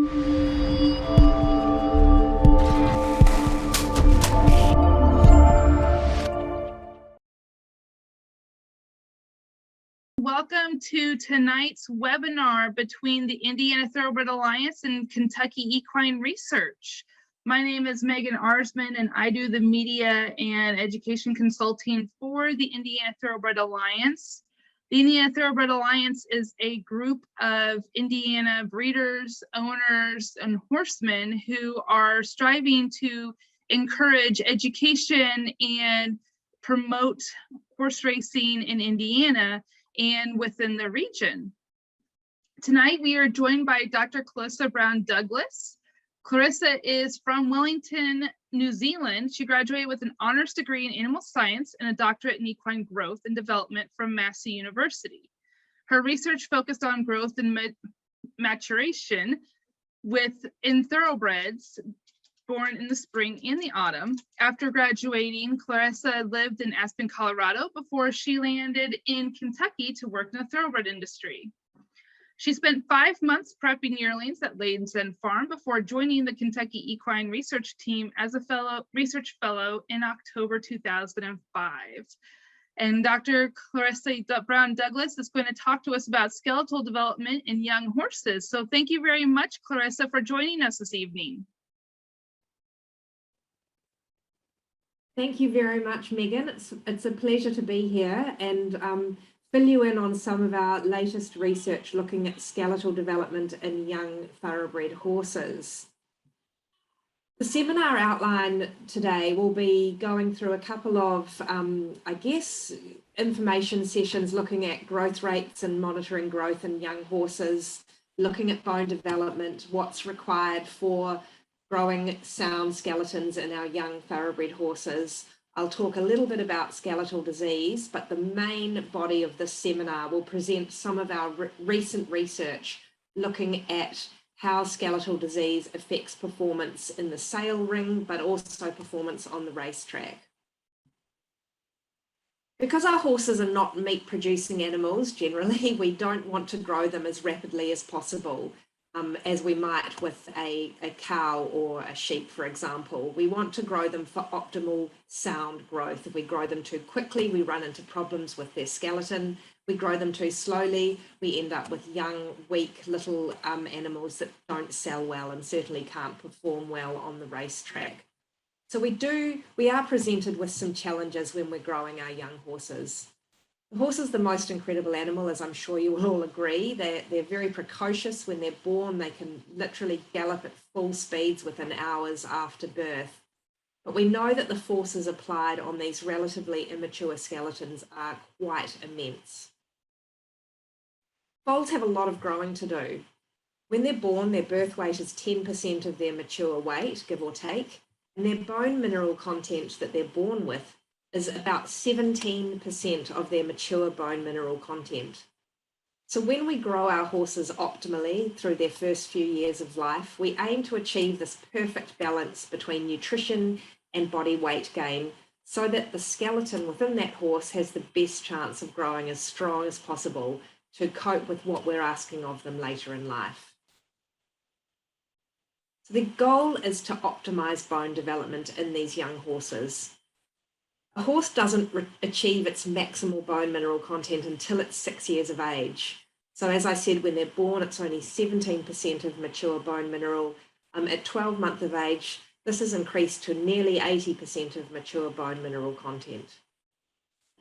Welcome to tonight's webinar between the Indiana Thoroughbred Alliance and Kentucky Equine Research. My name is Megan Arsman, and I do the media and education consulting for the Indiana Thoroughbred Alliance. The Indiana Thoroughbred Alliance is a group of Indiana breeders, owners, and horsemen who are striving to encourage education and promote horse racing in Indiana and within the region. Tonight, we are joined by Dr. Clarissa Brown-Douglas. Clarissa is from Wellington, New Zealand. She graduated with an honors degree in animal science and a doctorate in equine growth and development from Massey University. Her research focused on growth and maturation in thoroughbreds born in the spring and the autumn. After graduating, Clarissa lived in Aspen, Colorado before she landed in Kentucky to work in the thoroughbred industry. She spent 5 months prepping yearlings at Layden's End Farm before joining the Kentucky Equine Research team as a research fellow in October 2005. And Dr. Clarissa Brown-Douglas is going to talk to us about skeletal development in young horses. So thank you very much, Clarissa, for joining us this evening. Thank you very much, Megan. It's a pleasure to be here and fill you in on some of our latest research looking at skeletal development in young thoroughbred horses. The seminar outline today will be going through a couple of, information sessions looking at growth rates and monitoring growth in young horses, looking at bone development, what's required for growing sound skeletons in our young thoroughbred horses. I'll talk a little bit about skeletal disease, but the main body of this seminar will present some of our recent research looking at how skeletal disease affects performance in the sale ring, but also performance on the racetrack. Because our horses are not meat-producing animals, generally, we don't want to grow them as rapidly as possible. As we might with a cow or a sheep, for example. We want to grow them for optimal sound growth. If we grow them too quickly, we run into problems with their skeleton. We grow them too slowly, we end up with young, weak little animals that don't sell well and certainly can't perform well on the racetrack. So we are presented with some challenges when we're growing our young horses. The horse is the most incredible animal, as I'm sure you will all agree. They're very precocious when they're born. They can literally gallop at full speeds within hours after birth. But we know that the forces applied on these relatively immature skeletons are quite immense. Foals have a lot of growing to do. When they're born, their birth weight is 10% of their mature weight, give or take, and their bone mineral content that they're born with is about 17% of their mature bone mineral content. So when we grow our horses optimally through their first few years of life, we aim to achieve this perfect balance between nutrition and body weight gain so that the skeleton within that horse has the best chance of growing as strong as possible to cope with what we're asking of them later in life. So the goal is to optimize bone development in these young horses. A horse doesn't achieve its maximal bone mineral content until it's 6 years of age. So as I said, when they're born, it's only 17% of mature bone mineral. At 12 months of age, this has increased to nearly 80% of mature bone mineral content.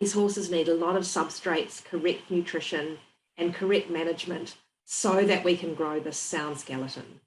These horses need a lot of substrates, correct nutrition, and correct management so that we can grow this sound skeleton.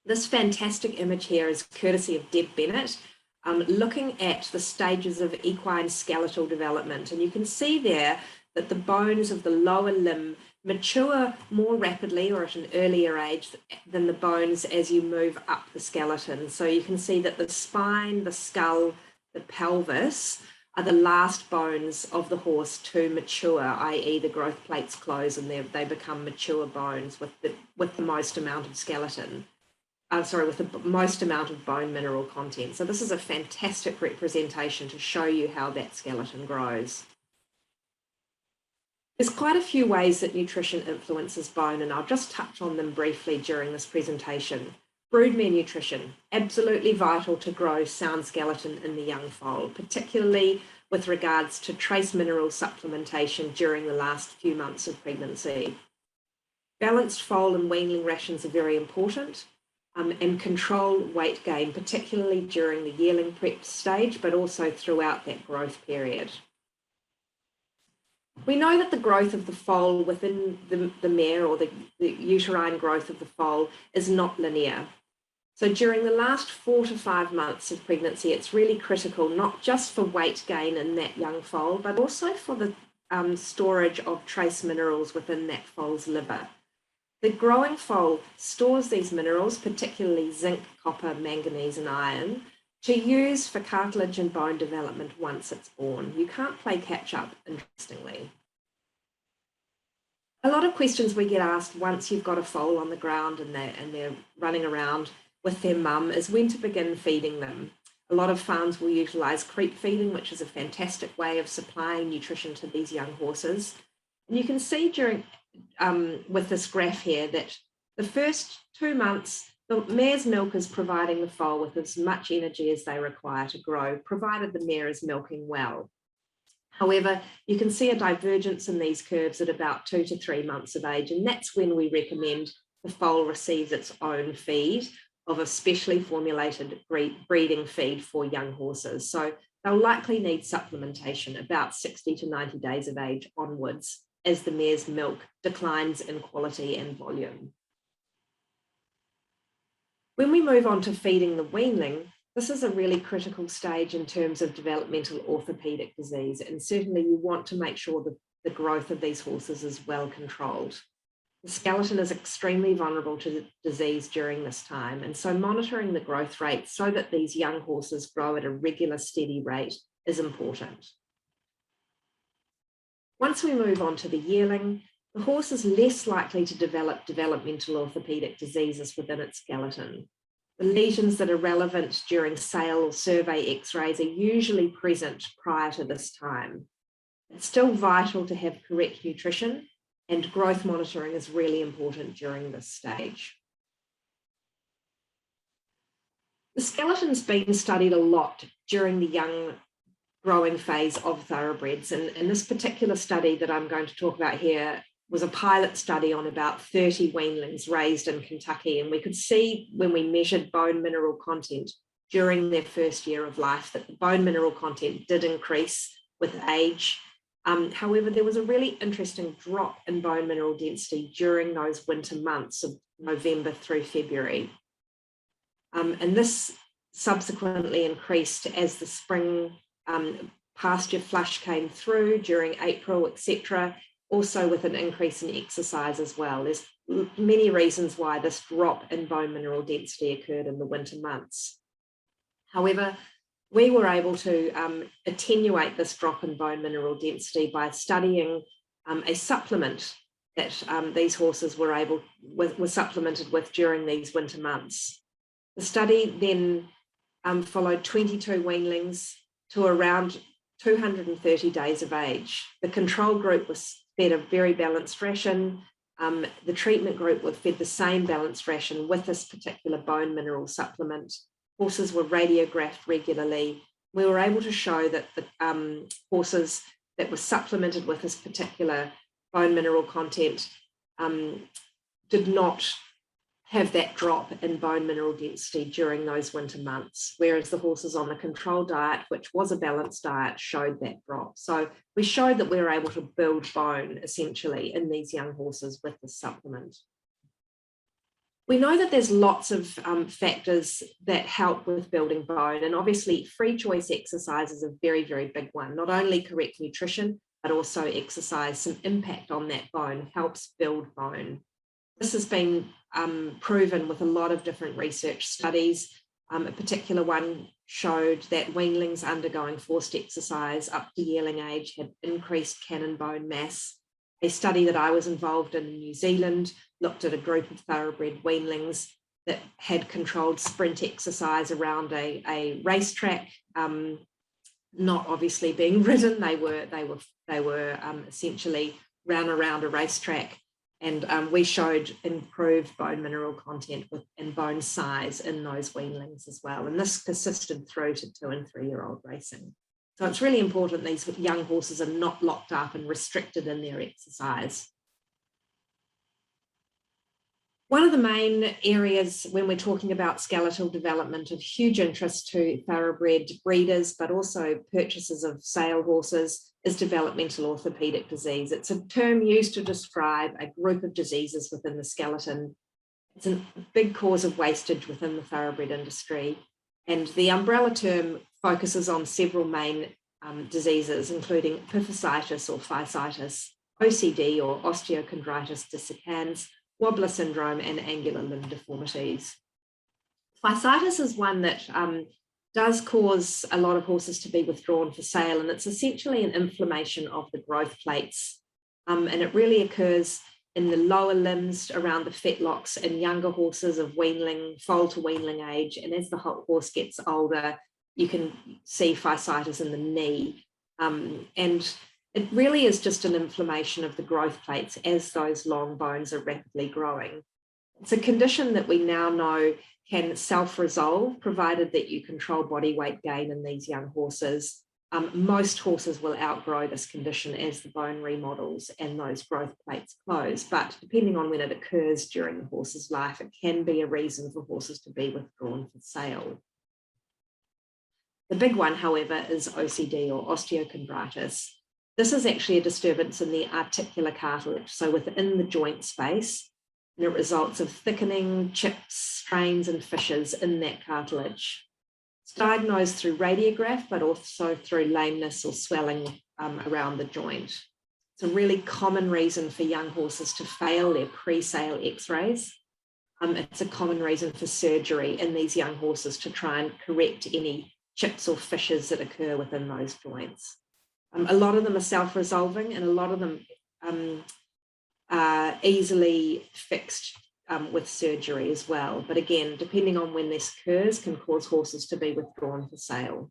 This fantastic image here is courtesy of Deb Bennett, looking at the stages of equine skeletal development. And you can see there that the bones of the lower limb mature more rapidly or at an earlier age than the bones as you move up the skeleton. So you can see that the spine, the skull, the pelvis are the last bones of the horse to mature, i.e. the growth plates close and they become mature bones with the most amount of skeleton. With the most amount of bone mineral content. So this is a fantastic representation to show you how that skeleton grows. There's quite a few ways that nutrition influences bone, and I'll just touch on them briefly during this presentation. Broodmare nutrition, absolutely vital to grow sound skeleton in the young foal, particularly with regards to trace mineral supplementation during the last few months of pregnancy. Balanced foal and weanling rations are very important, and control weight gain, particularly during the yearling prep stage, but also throughout that growth period. We know that the growth of the foal within the mare, or the uterine growth of the foal, is not linear. So during the last 4 to 5 months of pregnancy, it's really critical, not just for weight gain in that young foal, but also for the storage of trace minerals within that foal's liver. The growing foal stores these minerals, particularly zinc, copper, manganese, and iron, to use for cartilage and bone development once it's born. You can't play catch up, interestingly. A lot of questions we get asked once you've got a foal on the ground and they're running around with their mum is when to begin feeding them. A lot of farms will utilise creep feeding, which is a fantastic way of supplying nutrition to these young horses. And you can see during with this graph here that the first 2 months, the mare's milk is providing the foal with as much energy as they require to grow, provided the mare is milking well. However, you can see a divergence in these curves at about 2 to 3 months of age, and that's when we recommend the foal receives its own feed of a specially formulated breeding feed for young horses. So they'll likely need supplementation about 60 to 90 days of age onwards, as the mare's milk declines in quality and volume. When we move on to feeding the weanling, this is a really critical stage in terms of developmental orthopedic disease, and certainly you want to make sure that the growth of these horses is well controlled. The skeleton is extremely vulnerable to disease during this time, and so monitoring the growth rate so that these young horses grow at a regular, steady rate is important. Once we move on to the yearling, the horse is less likely to develop developmental orthopedic diseases within its skeleton. The lesions that are relevant during sale or survey x-rays are usually present prior to this time. It's still vital to have correct nutrition, and growth monitoring is really important during this stage. The skeleton's been studied a lot during the young growing phase of thoroughbreds, and this particular study that I'm going to talk about here was a pilot study on about 30 weanlings raised in Kentucky, and we could see when we measured bone mineral content during their first year of life that the bone mineral content did increase with age. However, there was a really interesting drop in bone mineral density during those winter months of November through February. And this subsequently increased as the spring pasture flush came through during April, etc., also with an increase in exercise as well. There's many reasons why this drop in bone mineral density occurred in the winter months. However, we were able to attenuate this drop in bone mineral density by studying a supplement that these horses were supplemented with during these winter months. The study then followed 22 weanlings to around 230 days of age. The control group was fed a very balanced ration. The treatment group were fed the same balanced ration with this particular bone mineral supplement. Horses were radiographed regularly. We were able to show that the horses that were supplemented with this particular bone mineral content did not have that drop in bone mineral density during those winter months, whereas the horses on the control diet, which was a balanced diet, showed that drop. So we showed that we were able to build bone essentially in these young horses with this supplement. We know that there's lots of factors that help with building bone, and obviously free choice exercise is a very, very big one. Not only correct nutrition, but also exercise, some impact on that bone helps build bone. This has been proven with a lot of different research studies. A particular one showed that weanlings undergoing forced exercise up to yearling age had increased cannon bone mass. A study that I was involved in New Zealand looked at a group of thoroughbred weanlings that had controlled sprint exercise around a racetrack, not obviously being ridden. They were essentially ran around a racetrack, and we showed improved bone mineral content and bone size in those weanlings as well. And this persisted through to 2- and 3-year-old racing. So it's really important these young horses are not locked up and restricted in their exercise. One of the main areas when we're talking about skeletal development of huge interest to thoroughbred breeders, but also purchasers of sale horses, is developmental orthopedic disease. It's a term used to describe a group of diseases within the skeleton. It's a big cause of wastage within the thoroughbred industry. And the umbrella term focuses on several main diseases, including Fiscitis or Fiscitis, OCD or osteochondritis dissecans, wobbler syndrome, and angular limb deformities. Fiscitis is one that does cause a lot of horses to be withdrawn for sale, and it's essentially an inflammation of the growth plates. And it really occurs in the lower limbs around the fetlocks in younger horses of foal to weanling age. And as the horse gets older, you can see Fiscitis in the knee. And it really is just an inflammation of the growth plates as those long bones are rapidly growing. It's a condition that we now know can self-resolve, provided that you control body weight gain in these young horses. Most horses will outgrow this condition as the bone remodels and those growth plates close, but depending on when it occurs during the horse's life, it can be a reason for horses to be withdrawn for sale. The big one, however, is OCD or osteochondritis. This is actually a disturbance in the articular cartilage, so within the joint space, and it results of thickening, chips, strains, and fissures in that cartilage. It's diagnosed through radiograph, but also through lameness or swelling around the joint. It's a really common reason for young horses to fail their pre-sale x-rays. It's a common reason for surgery in these young horses to try and correct any chips or fissures that occur within those joints. A lot of them are self-resolving, and a lot of them are easily fixed with surgery as well. But again, depending on when this occurs, can cause horses to be withdrawn for sale.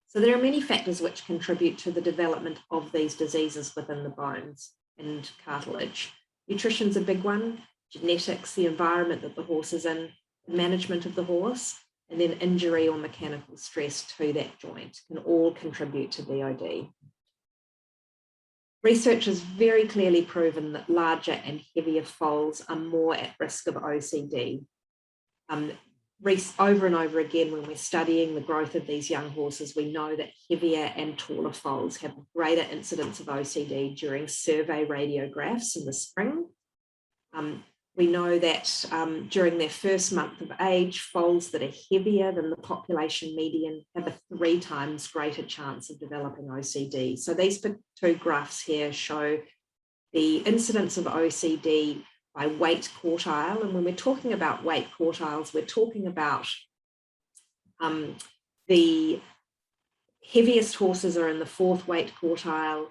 So there are many factors which contribute to the development of these diseases within the bones and cartilage. Nutrition's a big one, genetics, the environment that the horse is in, management of the horse, and then injury or mechanical stress to that joint can all contribute to BOD. Research has very clearly proven that larger and heavier foals are more at risk of OCD. Over and over again, when we're studying the growth of these young horses, we know that heavier and taller foals have a greater incidence of OCD during survey radiographs in the spring. We know that during their first month of age, foals that are heavier than the population median have a 3 times greater chance of developing OCD. So these two graphs here show the incidence of OCD by weight quartile. And when we're talking about weight quartiles, we're talking about the heaviest horses are in the 4th weight quartile,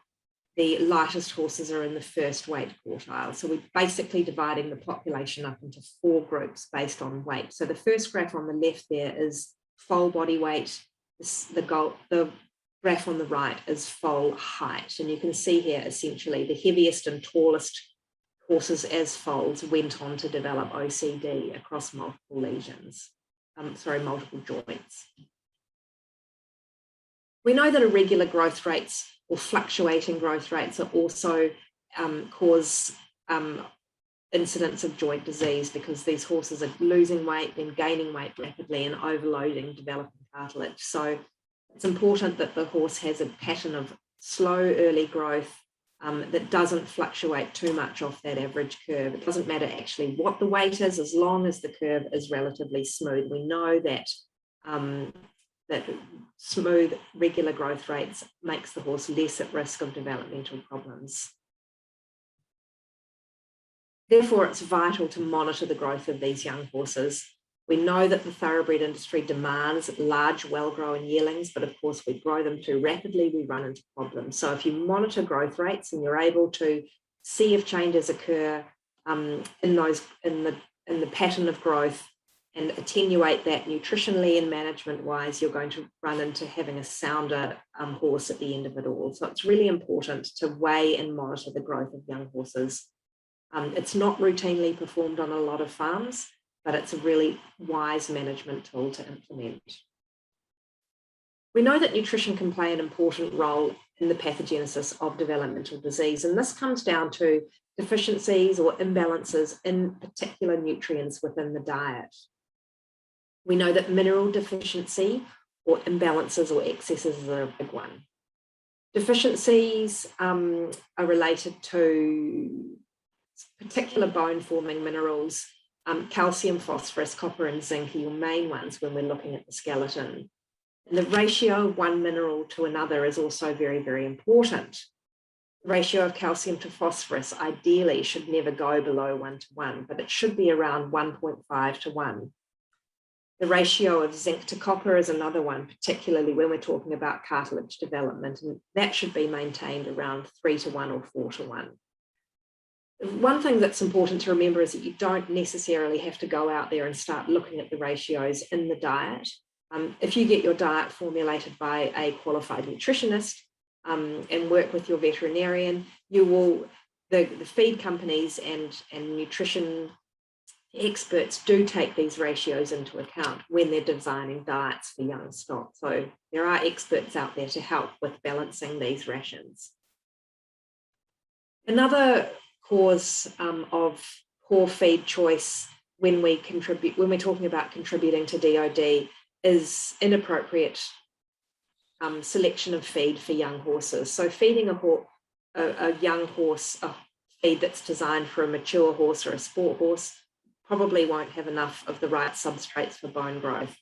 the lightest horses are in the 1st weight quartile. So we're basically dividing the population up into 4 groups based on weight. So the first graph on the left there is foal body weight. The graph on the right is foal height. And you can see here essentially the heaviest and tallest horses as foals went on to develop OCD across multiple lesions, multiple joints. We know that irregular growth rates or fluctuating growth rates are also cause incidence of joint disease, because these horses are losing weight, then gaining weight rapidly and overloading developing cartilage. So it's important that the horse has a pattern of slow early growth that doesn't fluctuate too much off that average curve. It doesn't matter actually what the weight is, as long as the curve is relatively smooth. We know that that smooth, regular growth rates makes the horse less at risk of developmental problems. Therefore, it's vital to monitor the growth of these young horses. We know that the thoroughbred industry demands large, well-grown yearlings, but of course we grow them too rapidly, we run into problems. So if you monitor growth rates and you're able to see if changes occur in the pattern of growth, and attenuate that nutritionally and management-wise, you're going to run into having a sounder horse at the end of it all. So it's really important to weigh and monitor the growth of young horses. It's not routinely performed on a lot of farms, but it's a really wise management tool to implement. We know that nutrition can play an important role in the pathogenesis of developmental disease, and this comes down to deficiencies or imbalances in particular nutrients within the diet. We know that mineral deficiency or imbalances or excesses are a big one. Deficiencies are related to particular bone-forming minerals. Calcium, phosphorus, copper, and zinc are your main ones when we're looking at the skeleton. And the ratio of one mineral to another is also very, very important. The ratio of calcium to phosphorus ideally should never go below 1 to 1, but it should be around 1.5 to 1. The ratio of zinc to copper is another one, particularly when we're talking about cartilage development, and that should be maintained around 3 to 1 or 4 to 1. One thing that's important to remember is that you don't necessarily have to go out there and start looking at the ratios in the diet. If you get your diet formulated by a qualified nutritionist and work with your veterinarian, the feed companies and nutrition experts do take these ratios into account when they're designing diets for young stock. So there are experts out there to help with balancing these rations. Another cause of poor feed choice when we're talking about contributing to DOD is inappropriate selection of feed for young horses. So feeding a young horse a feed that's designed for a mature horse or a sport horse probably won't have enough of the right substrates for bone growth.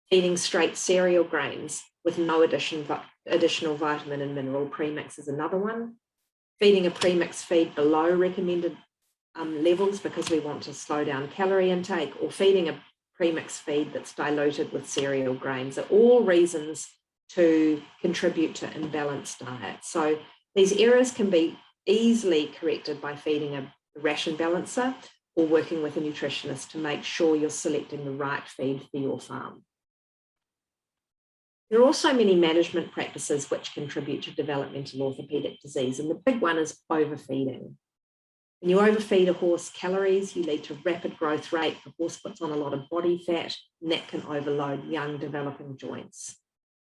Feeding straight cereal grains with no additional vitamin and mineral premix is another one. Feeding a premix feed below recommended levels because we want to slow down calorie intake, or feeding a premix feed that's diluted with cereal grains are all reasons to contribute to imbalanced diet. So these errors can be easily corrected by feeding a ration balancer or working with a nutritionist to make sure you're selecting the right feed for your farm. There are also many management practices which contribute to developmental orthopedic disease, and the big one is overfeeding. When you overfeed a horse calories, you lead to rapid growth rate. The horse puts on a lot of body fat, and that can overload young developing joints.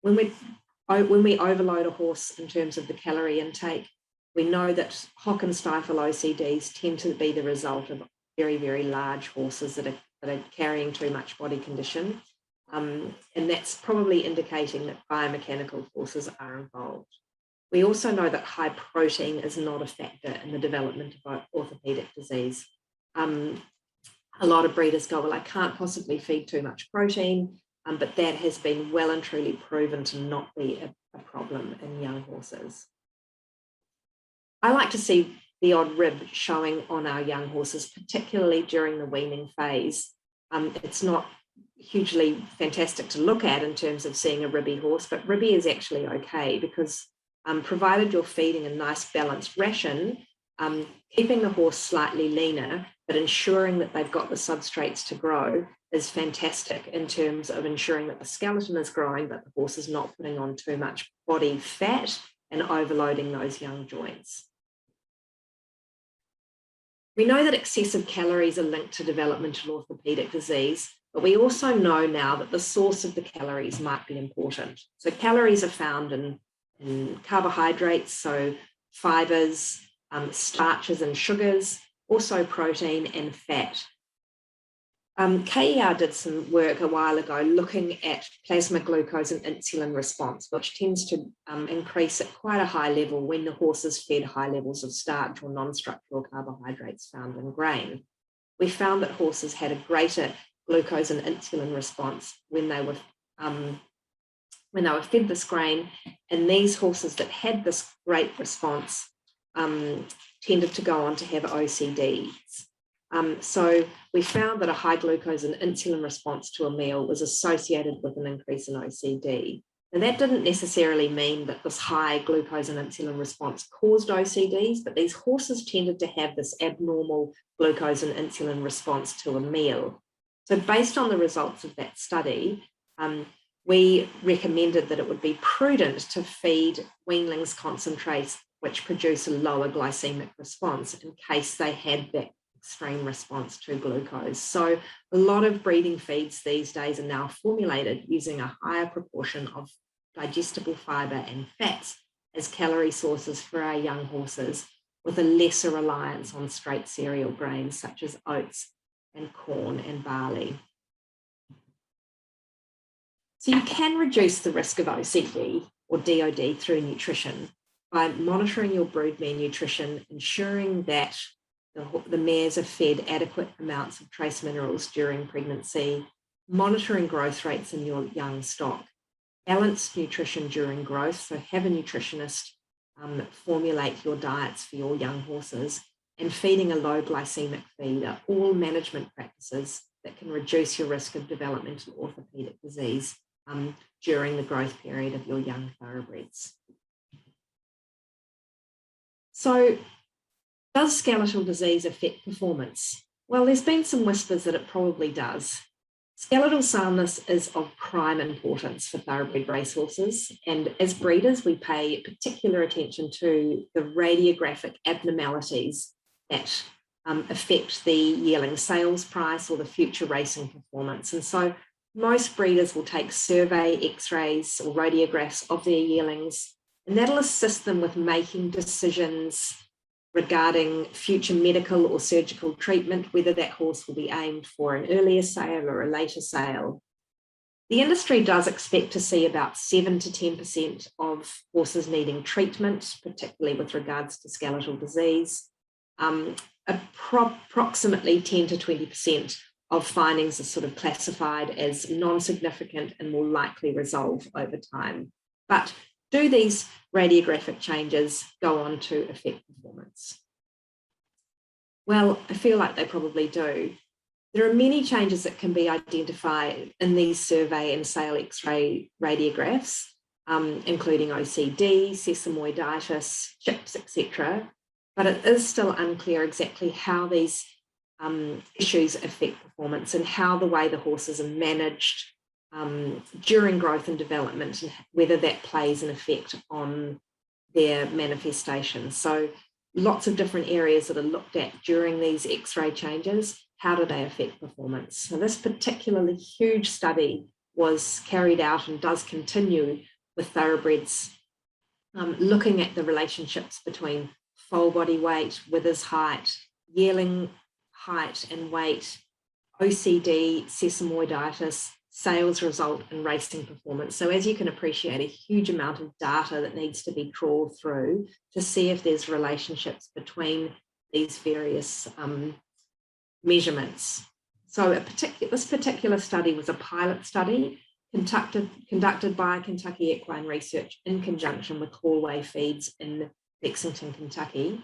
When we overload a horse in terms of the calorie intake, we know that hock and stifle OCDs tend to be the result of very, very large horses that are carrying too much body condition. And that's probably indicating that biomechanical forces are involved. We also know that high protein is not a factor in the development of orthopedic disease. A lot of breeders go, well, I can't possibly feed too much protein, but that has been well and truly proven to not be a problem in young horses. I like to see the odd rib showing on our young horses, particularly during the weaning phase. It's not hugely fantastic to look at in terms of seeing a ribby horse, but ribby is actually okay because provided you're feeding a nice balanced ration, keeping the horse slightly leaner, but ensuring that they've got the substrates to grow is fantastic in terms of ensuring that the skeleton is growing, but the horse is not putting on too much body fat and overloading those young joints. We know that excessive calories are linked to developmental orthopedic disease, but we also know now that the source of the calories might be important. So calories are found in carbohydrates, so fibers, starches and sugars, also protein and fat. KER did some work a while ago looking at plasma glucose and insulin response, which tends to increase at quite a high level when the horse is fed high levels of starch or non-structural carbohydrates found in grain. We found that horses had a greater glucose and insulin response when they were fed this grain, and these horses that had this great response tended to go on to have OCDs. So we found that a high glucose and insulin response to a meal was associated with an increase in OCD. And that didn't necessarily mean that this high glucose and insulin response caused OCDs, but these horses tended to have this abnormal glucose and insulin response to a meal. So based on the results of that study, we recommended that it would be prudent to feed weanlings concentrates which produce a lower glycemic response in case they had that extreme response to glucose. So a lot of breeding feeds these days are now formulated using a higher proportion of digestible fibre and fats as calorie sources for our young horses, with a lesser reliance on straight cereal grains such as oats and corn and barley. So you can reduce the risk of OCD or DOD through nutrition by monitoring your broodmare nutrition, ensuring that the mares are fed adequate amounts of trace minerals during pregnancy, monitoring growth rates in your young stock, balanced nutrition during growth, so have a nutritionist formulate your diets for your young horses, and feeding a low glycemic feed are all management practices that can reduce your risk of developmental orthopedic disease during the growth period of your young thoroughbreds. So, does skeletal disease affect performance? Well, there's been some whispers that it probably does. Skeletal soundness is of prime importance for thoroughbred racehorses, and as breeders, we pay particular attention to the radiographic abnormalities that affect the yearling sales price or the future racing performance. And so most breeders will take survey x-rays or radiographs of their yearlings, and that'll assist them with making decisions regarding future medical or surgical treatment, whether that horse will be aimed for an earlier sale or a later sale. The industry does expect to see about 7 to 10% of horses needing treatment, particularly with regards to skeletal disease. Approximately 10 to 20% of findings are sort of classified as non-significant and will likely resolve over time. But do these radiographic changes go on to affect performance? Well, I feel like they probably do. There are many changes that can be identified in these survey and sale X-ray radiographs, including OCD, sesamoiditis, chips, etc. But it is still unclear exactly how these issues affect performance and how the way the horses are managed during growth and development, and whether that plays an effect on their manifestations. So lots of different areas that are looked at during these X-ray changes. How do they affect performance? So this particularly huge study was carried out and does continue with thoroughbreds, looking at the relationships between foal body weight, withers height, yearling height and weight, OCD, sesamoiditis, sales result and racing performance. So as you can appreciate, a huge amount of data that needs to be trawled through to see if there's relationships between these various measurements. So this particular study was a pilot study conducted by Kentucky Equine Research in conjunction with Hallway Feeds in Lexington, Kentucky.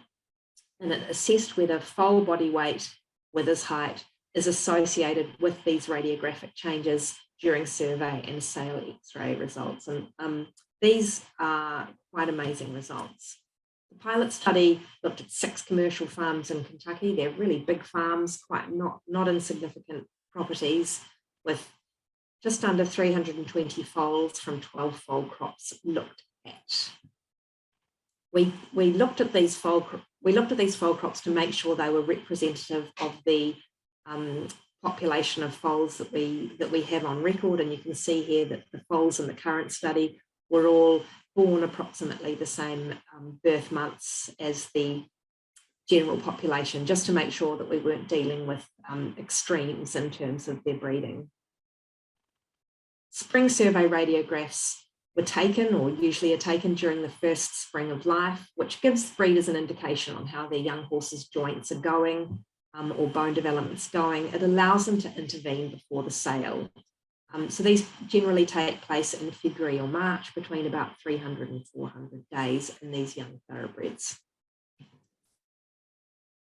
And it assessed whether foal body weight, withers height, is associated with these radiographic changes during survey and sale X-ray results. And these are quite amazing results. The pilot study looked at 6 commercial farms in Kentucky. They're really big farms, quite not insignificant properties, with just under 320 foals from 12 foal crops looked at. We looked at these foal crops to make sure they were representative of the population of foals that we have on record, and you can see here that the foals in the current study were all born approximately the same birth months as the general population, just to make sure that we weren't dealing with extremes in terms of their breeding. Spring survey radiographs were taken, or usually are taken, during the first spring of life, which gives breeders an indication on how their young horses' joints are going, or bone development's going. It allows them to intervene before the sale. So these generally take place in February or March, between about 300 and 400 days in these young thoroughbreds.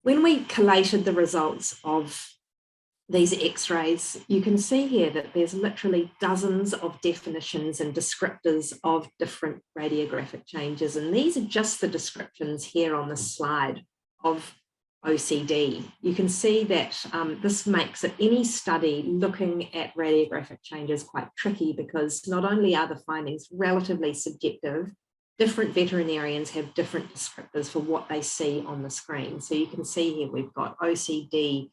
When we collated the results of these X-rays, you can see here that there's literally dozens of definitions and descriptors of different radiographic changes. And these are just the descriptions here on this slide of OCD. You can see that this makes it, any study looking at radiographic changes, quite tricky, because not only are the findings relatively subjective, different veterinarians have different descriptors for what they see on the screen. So you can see here we've got OCD,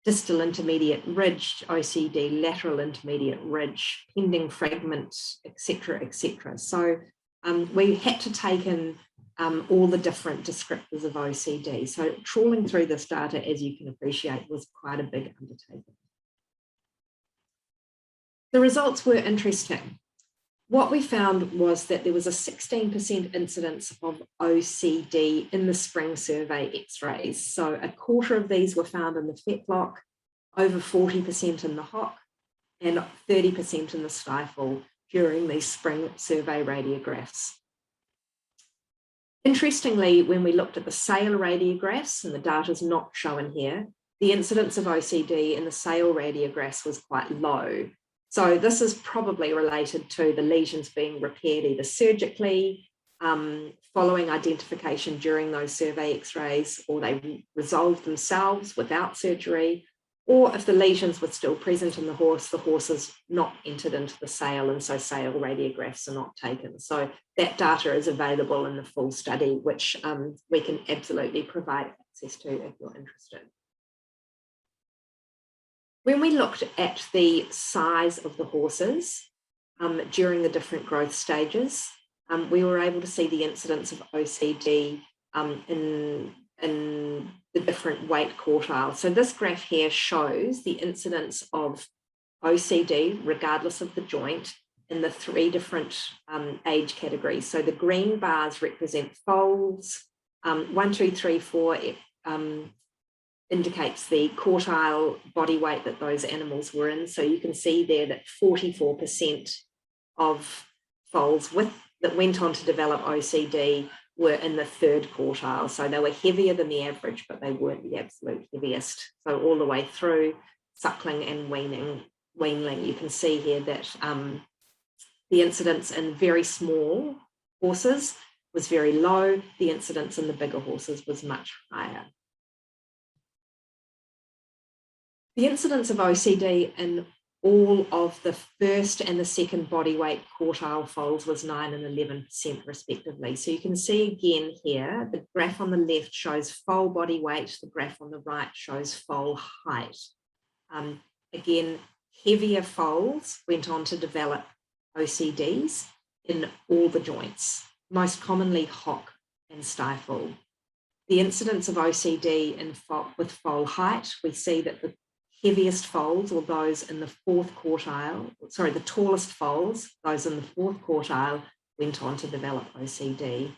distal intermediate ridge, OCD, lateral intermediate ridge, pending fragment, etc., etc. So we had to take in all the different descriptors of OCD. So trawling through this data, as you can appreciate, was quite a big undertaking. The results were interesting. What we found was that there was a 16% incidence of OCD in the spring survey x-rays. So a quarter of these were found in the fetlock, over 40% in the hock, and 30% in the stifle during these spring survey radiographs. Interestingly, when we looked at the sale radiographs, and the data is not shown here, the incidence of OCD in the sale radiographs was quite low. So this is probably related to the lesions being repaired either surgically, following identification during those survey x-rays, or they resolved themselves without surgery, or if the lesions were still present in the horse is not entered into the sale, and so sale radiographs are not taken. So that data is available in the full study, which we can absolutely provide access to if you're interested. When we looked at the size of the horses during the different growth stages, we were able to see the incidence of OCD in the different weight quartiles. So this graph here shows the incidence of OCD, regardless of the joint, in the three different age categories. So the green bars represent foals, 1, 2, 3, 4 indicates the quartile body weight that those animals were in. So you can see there that 44% of foals that went on to develop OCD were in the third quartile. So they were heavier than the average, but they weren't the absolute heaviest. So all the way through suckling and weanling, you can see here that the incidence in very small horses was very low. The incidence in the bigger horses was much higher. The incidence of OCD in all of the first and the second body weight quartile foals was 9 and 11% respectively. So you can see again here, the graph on the left shows foal body weight, the graph on the right shows foal height. Again, heavier foals went on to develop OCDs in all the joints, most commonly hock and stifle. The incidence of OCD with foal height, we see that the heaviest foals, or those in the fourth quartile, sorry, the tallest foals, those in the fourth quartile, went on to develop OCD.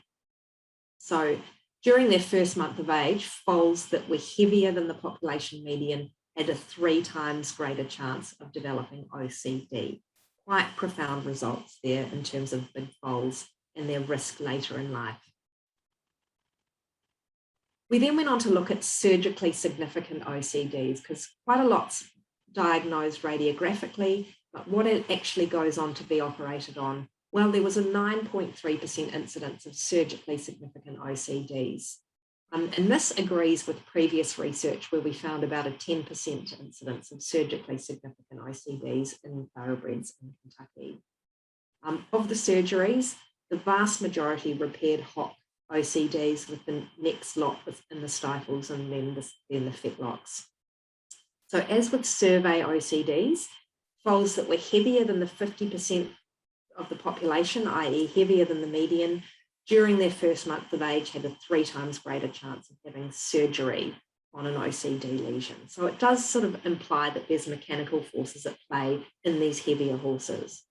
So during their first month of age, foals that were heavier than the population median had a 3 times greater chance of developing OCD. Quite profound results there in terms of big foals and their risk later in life. We then went on to look at surgically significant OCDs, because quite a lot's diagnosed radiographically, but what it actually goes on to be operated on, well, there was a 9.3% incidence of surgically significant OCDs. And this agrees with previous research where we found about a 10% incidence of surgically significant OCDs in thoroughbreds in Kentucky. Of the surgeries, the vast majority repaired hock OCDs, with the next lot in the stifles and then the fetlocks. So as with survey OCDs, foals that were heavier than the 50% of the population, i.e. heavier than the median, during their first month of age had a 3 times greater chance of having surgery on an OCD lesion. So it does sort of imply that there's mechanical forces at play in these heavier horses.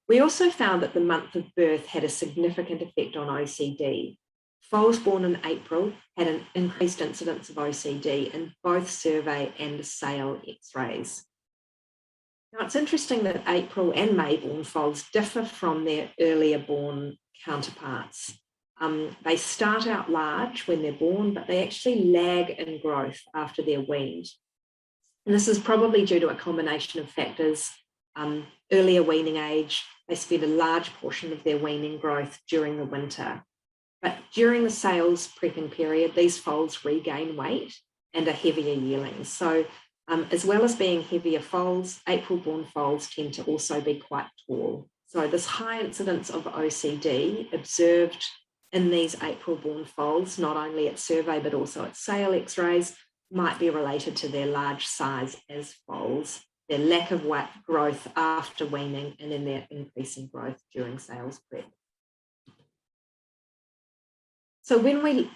We also found that the month of birth had a significant effect on OCD. Foals born in April had an increased incidence of OCD in both survey and sale x-rays. Now, it's interesting that April and May born foals differ from their earlier born counterparts. They start out large when they're born, but they actually lag in growth after they're weaned. And this is probably due to a combination of factors. Earlier weaning age, they spend a large portion of their weaning growth during the winter. But during the sales prepping period, these foals regain weight and are heavier yearlings. So as well as being heavier foals, April-born foals tend to also be quite tall. So this high incidence of OCD observed in these April-born foals, not only at survey but also at sale x-rays, might be related to their large size as foals, their lack of weight growth after weaning, and then their increasing growth during sales prep. So when we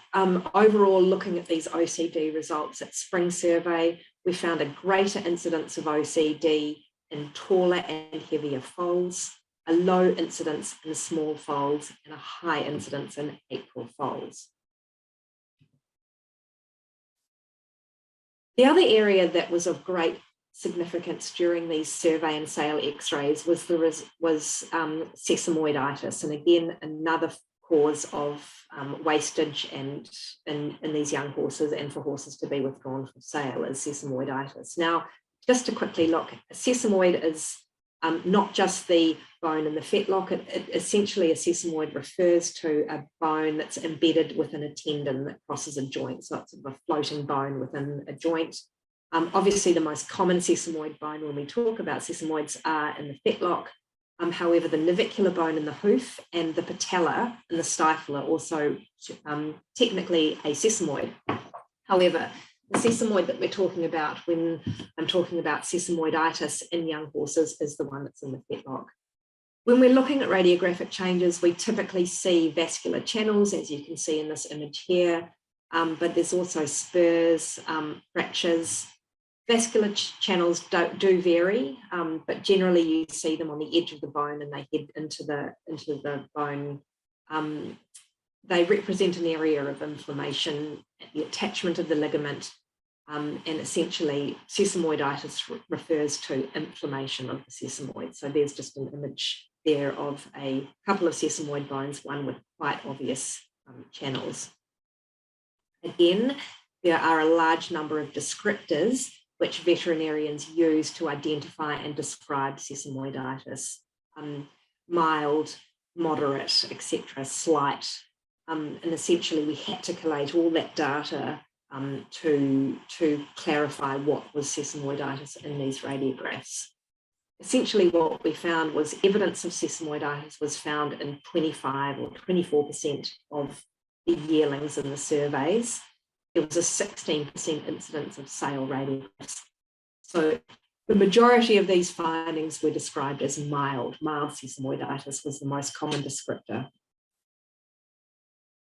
overall looking at these OCD results at spring survey, we found a greater incidence of OCD in taller and heavier foals, a low incidence in small foals, and a high incidence in April foals. The other area that was of great significance during these survey and sale x-rays was sesamoiditis, and again another cause of wastage and in these young horses, and for horses to be withdrawn from sale, is sesamoiditis. Now, just to quickly look, sesamoid is not just the bone in the fetlock. Essentially, a sesamoid refers to a bone that's embedded within a tendon that crosses a joint, so it's sort of a floating bone within a joint. Obviously, the most common sesamoid bone when we talk about sesamoids are in the fetlock. However, the navicular bone in the hoof and the patella and the stifle are also technically a sesamoid. However, the sesamoid that we're talking about when I'm talking about sesamoiditis in young horses is the one that's in the fetlock. When we're looking at radiographic changes, we typically see vascular channels, as you can see in this image here, but there's also spurs, fractures. Vascular channels do vary, but generally you see them on the edge of the bone and they head into the bone. They represent an area of inflammation, the attachment of the ligament, and essentially sesamoiditis refers to inflammation of the sesamoid. So there's just an image there of a couple of sesamoid bones, one with quite obvious channels. Again, there are a large number of descriptors which veterinarians use to identify and describe sesamoiditis: mild, moderate, etc., slight. And essentially we had to collate all that data to clarify what was sesamoiditis in these radiographs. Essentially what we found was evidence of sesamoiditis was found in 25 or 24% of the yearlings in the surveys. There was a 16% incidence of sale radiographs. So the majority of these findings were described as mild. Mild sesamoiditis was the most common descriptor.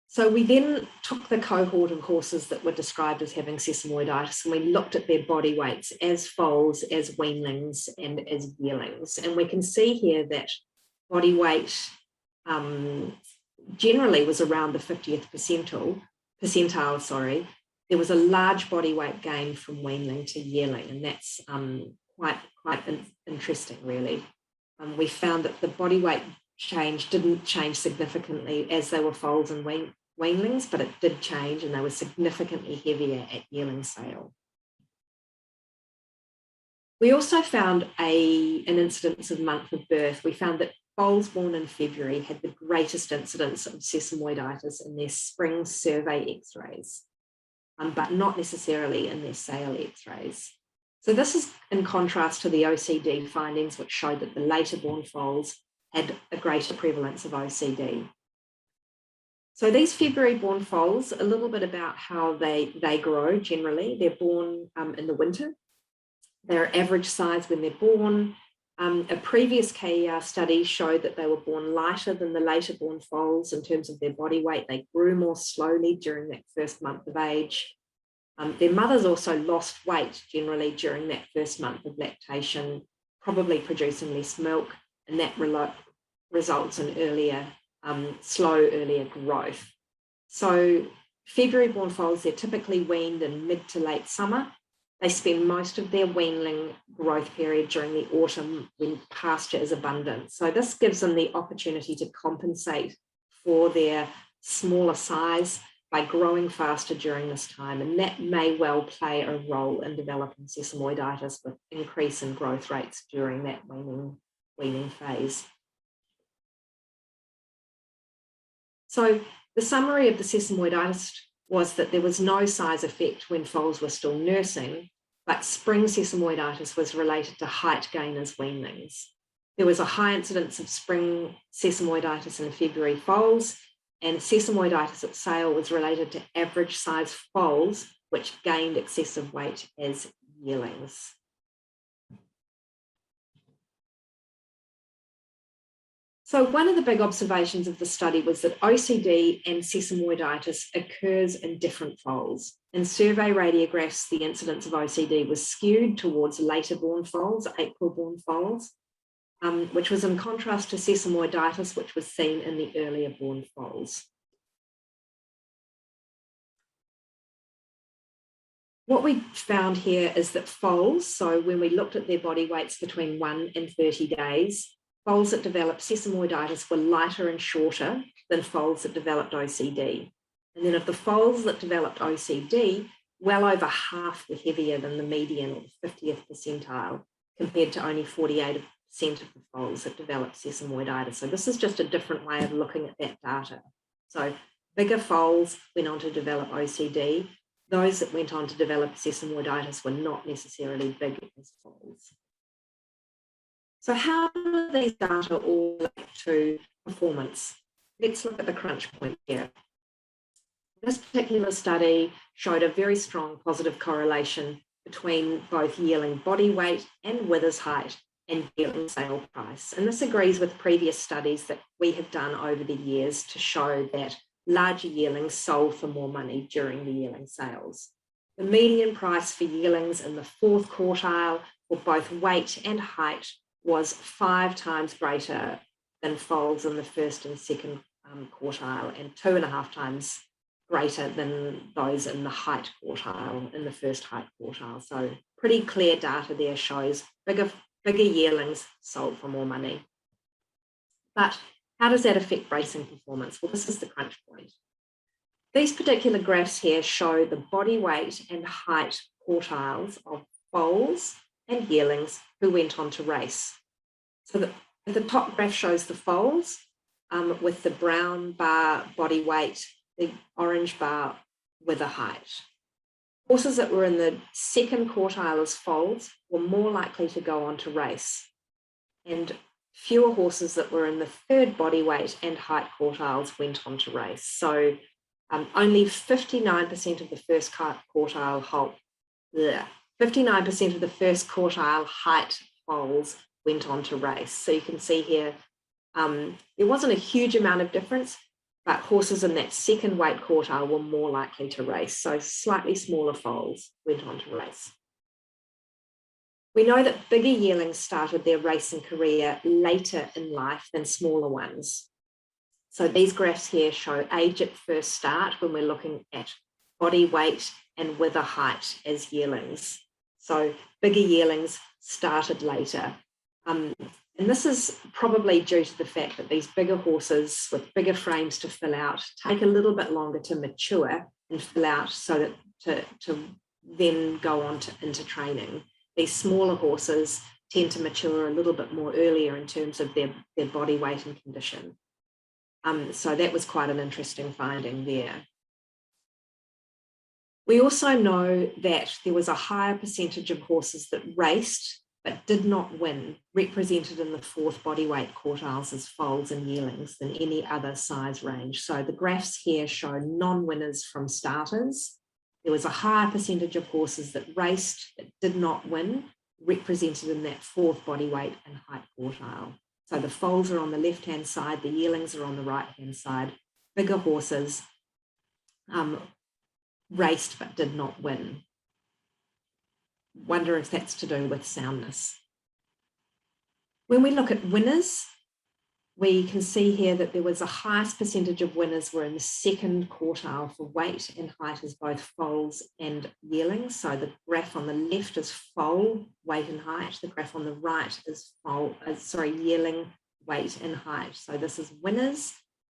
So we then took the cohort of horses that were described as having sesamoiditis and we looked at their body weights as foals, as weanlings, and as yearlings. And we can see here that body weight generally was around the 50th percentile. There was a large body weight gain from weanling to yearling, and that's quite interesting, really. We found that the body weight change didn't change significantly as they were foals and weanlings, but it did change, and they were significantly heavier at yearling sale. We also found an incidence of month of birth. We found that foals born in February had the greatest incidence of sesamoiditis in their spring survey x-rays, but not necessarily in their sale x-rays. So this is in contrast to the OCD findings, which showed that the later born foals had a greater prevalence of OCD. So these February born foals, a little bit about how they grow generally. They're born in the winter. They're average size when they're born. A previous KER study showed that they were born lighter than the later born foals in terms of their body weight. They grew more slowly during that first month of age. Their mothers also lost weight generally during that first month of lactation, probably producing less milk, and that results in earlier growth. So February born foals, they're typically weaned in mid to late summer. They spend most of their weanling growth period during the autumn when pasture is abundant. So this gives them the opportunity to compensate for their smaller size by growing faster during this time. And that may well play a role in developing sesamoiditis with increase in growth rates during that weaning phase. So The summary of the sesamoiditis was that there was no size effect when foals were still nursing, but spring sesamoiditis was related to height gain as weanlings. There was a high incidence of spring sesamoiditis in February foals, and sesamoiditis at sale was related to average size foals, which gained excessive weight as yearlings. So one of the big observations of the study was that OCD and sesamoiditis occurs in different foals. In survey radiographs, the incidence of OCD was skewed towards later born foals, April born foals, which was in contrast to sesamoiditis, which was seen in the earlier born foals. What we found here is that foals, so when we looked at their body weights between 1 and 30 days, foals that developed sesamoiditis were lighter and shorter than foals that developed OCD. And then of the foals that developed OCD, well over half were heavier than the median or the 50th percentile, compared to only 48% of the foals that developed sesamoiditis. So this is just a different way of looking at that data. So bigger foals went on to develop OCD. Those that went on to develop sesamoiditis were not necessarily big as foals. So how do these data all relate to performance? Let's look at the crunch point here. This particular study showed a very strong positive correlation between both yearling body weight and withers height and yearling sale price. And this agrees with previous studies that we have done over the years to show that larger yearlings sold for more money during the yearling sales. The median price for yearlings in the fourth quartile for both weight and height was 5 times greater than foals in the first and second quartile, and 2.5 times greater than those in the height quartile, in the first height quartile. So pretty clear data there shows bigger yearlings sold for more money. But how does that affect racing performance? Well, this is the crunch point. These particular graphs here show the body weight and height quartiles of foals and yearlings who went on to race. So the top graph shows the foals with the brown bar body weight, the orange bar wither height. Horses that were in the second quartile as foals were more likely to go on to race, and fewer horses that were in the third body weight and height quartiles went on to race. So only 59% of the first quartile 59% of the first quartile height foals went on to race. So you can see here, there wasn't a huge amount of difference, but horses in that second weight quartile were more likely to race. So slightly smaller foals went on to race. We know that bigger yearlings started their racing career later in life than smaller ones. So these graphs here show age at first start when we're looking at body weight and wither height as yearlings. So bigger yearlings started later. And this is probably due to the fact that these bigger horses with bigger frames to fill out take a little bit longer to mature and fill out so that to then go on into training. These smaller horses tend to mature a little bit more earlier in terms of their body weight and condition. So that was quite an interesting finding there. We also know that there was a higher percentage of horses that raced but did not win, represented in the fourth body weight quartiles as foals and yearlings than any other size range. So the graphs here show non-winners from starters. There was a higher percentage of horses that raced but did not win, represented in that fourth body weight and height quartile. So the foals are on the left-hand side, the yearlings are on the right-hand side. Bigger horses raced but did not win. Wonder if that's to do with soundness. When we look at winners, we can see here that there was a highest percentage of winners were in the second quartile for weight and height as both foals and yearlings. So the graph on the left is foal weight and height. The graph on the right is yearling weight and height. So this is winners,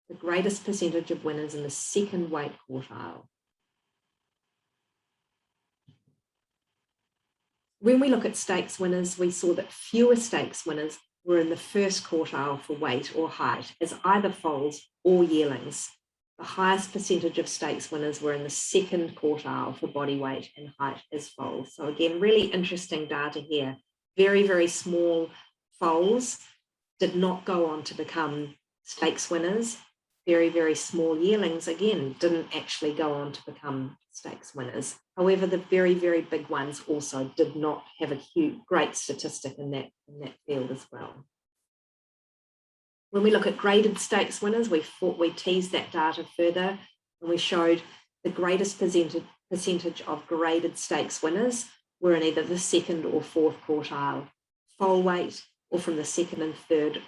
the greatest percentage of winners in the second weight quartile. When we look at stakes winners, we saw that fewer stakes winners were in the first quartile for weight or height as either foals or yearlings. The highest percentage of stakes winners were in the second quartile for body weight and height as foals. So again, really interesting data here. Very, very small foals did not go on to become stakes winners. Very, very small yearlings, again, didn't actually go on to become stakes winners. However, the very, very big ones also did not have a great statistic in that field as well. When we look at graded stakes winners, we teased that data further, and we showed the greatest percentage of graded stakes winners were in either the second or fourth quartile foal weight, or from the second and third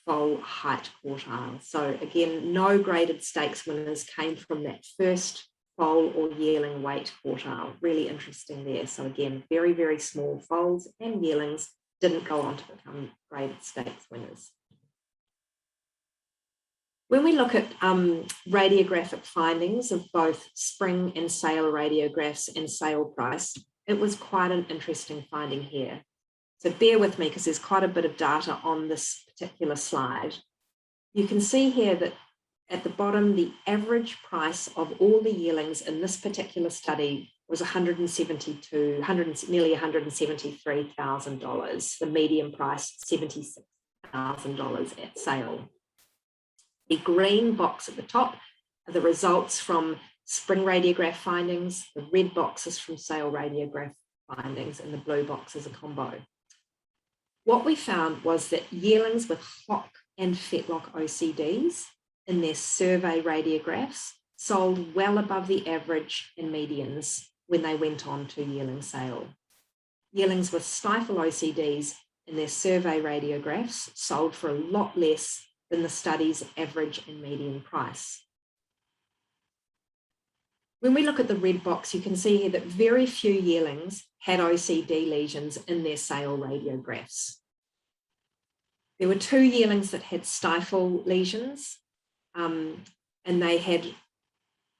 foal height quartile. So again, no graded stakes winners came from that first foal or yearling weight quartile. Really interesting there. So again, very, very small foals and yearlings didn't go on to become graded stakes winners. When we look at radiographic findings of both spring and sale radiographs and sale price, it was quite an interesting finding here. So bear with me because there's quite a bit of data on this particular slide. You can see here that at the bottom, the average price of all the yearlings in this particular study was nearly $173,000. The median price, $76,000 at sale. The green box at the top are the results from spring radiograph findings, the red box is from sale radiograph findings, and the blue box is a combo. What we found was that yearlings with hock and fetlock OCDs in their survey radiographs sold well above the average and medians when they went on to yearling sale. Yearlings with stifle OCDs in their survey radiographs sold for a lot less than the study's average and median price. When we look at the red box, you can see here that very few yearlings had OCD lesions in their sale radiographs. There were 2 yearlings that had stifle lesions, and they had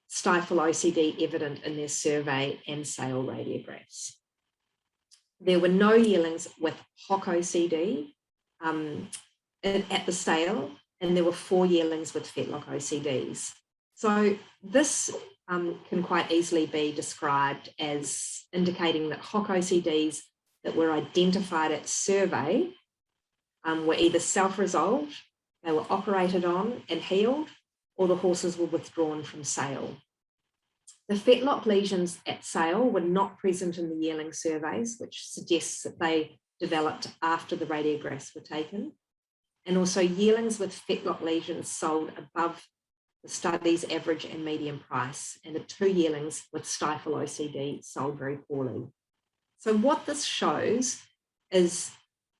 stifle OCD evident in their survey and sale radiographs. There were no yearlings with hock OCD at the sale, and there were 4 yearlings with fetlock OCDs. So this can quite easily be described as indicating that hock OCDs that were identified at survey were either self-resolved, they were operated on and healed, or the horses were withdrawn from sale. The fetlock lesions at sale were not present in the yearling surveys, which suggests that they developed after the radiographs were taken. And also yearlings with fetlock lesions sold above the study's average and median price, and the 2 yearlings with stifle OCD sold very poorly. So what this shows is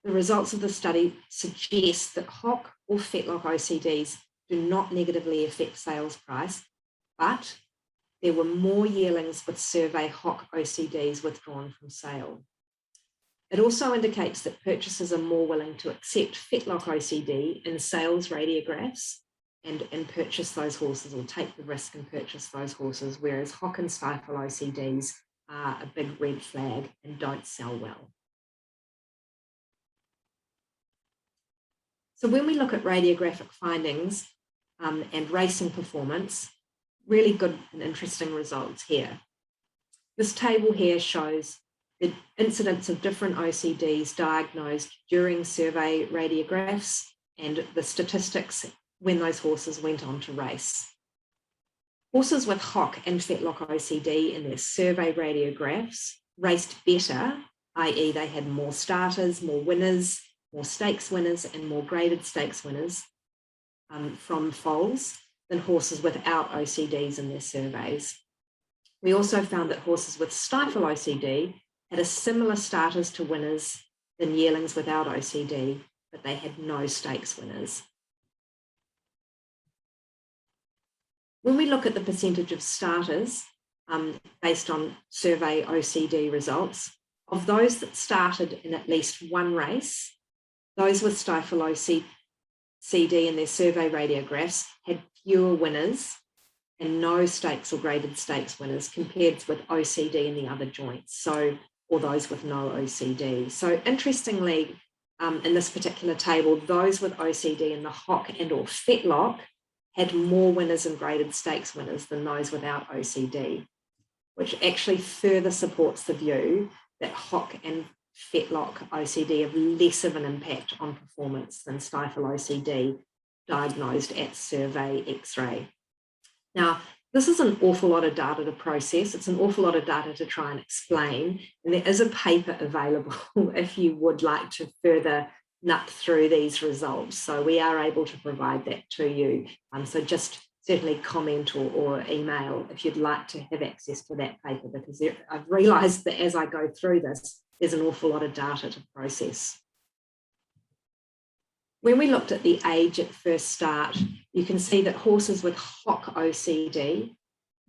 the results of the study suggest that hock or fetlock OCDs do not negatively affect sales price, but there were more yearlings with survey hock OCDs withdrawn from sale. It also indicates that purchasers are more willing to accept fetlock OCD in sales radiographs and purchase those horses, or take the risk and purchase those horses, whereas hock and stifle OCDs are a big red flag and don't sell well. So when we look at radiographic findings and racing performance, really good and interesting results here. This table here shows the incidence of different OCDs diagnosed during survey radiographs and the statistics when those horses went on to race. Horses with hock and fetlock OCD in their survey radiographs raced better, i.e. they had more starters, more winners, more stakes winners and more graded stakes winners from foals than horses without OCDs in their surveys. We also found that horses with stifle OCD had a similar starters to winners than yearlings without OCD, but they had no stakes winners. When we look at the percentage of starters based on survey OCD results, of those that started in at least one race, those with stifle OCD in their survey radiographs had fewer winners and no stakes or graded stakes winners compared with OCD in the other joints, or those with no OCD. So interestingly, in this particular table, those with OCD in the hock and or fetlock had more winners and graded stakes winners than those without OCD, which actually further supports the view that hock and fetlock OCD have less of an impact on performance than stifle OCD diagnosed at survey X-ray. Now, this is an awful lot of data to process. It's an awful lot of data to try and explain. And there is a paper available if you would like to further nut through these results. So we are able to provide that to you. So just certainly comment or email if you'd like to have access to that paper, because I've realised that as I go through this, there's an awful lot of data to process. When we looked at the age at first start, you can see that horses with hock OCD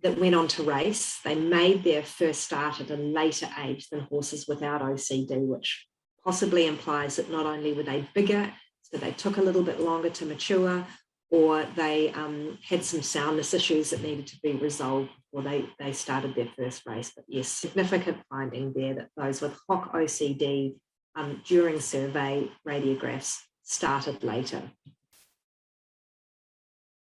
that went on to race, they made their first start at a later age than horses without OCD, which possibly implies that not only were they bigger, so they took a little bit longer to mature, or they had some soundness issues that needed to be resolved before they started their first race. But yes, significant finding there that those with hock OCD during survey radiographs started later.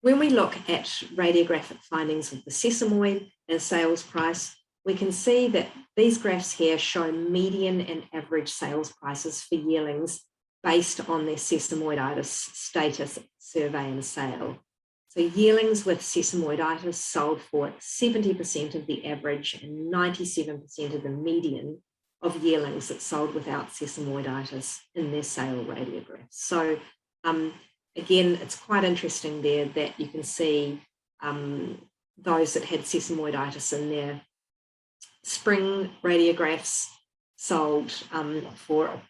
When we look at radiographic findings of the sesamoid and sales price, we can see that these graphs here show median and average sales prices for yearlings based on their sesamoiditis status, survey and sale. So yearlings with sesamoiditis sold for 70% of the average and 97% of the median of yearlings that sold without sesamoiditis in their sale radiographs. So again, it's quite interesting there that you can see those that had sesamoiditis in their spring radiographs sold for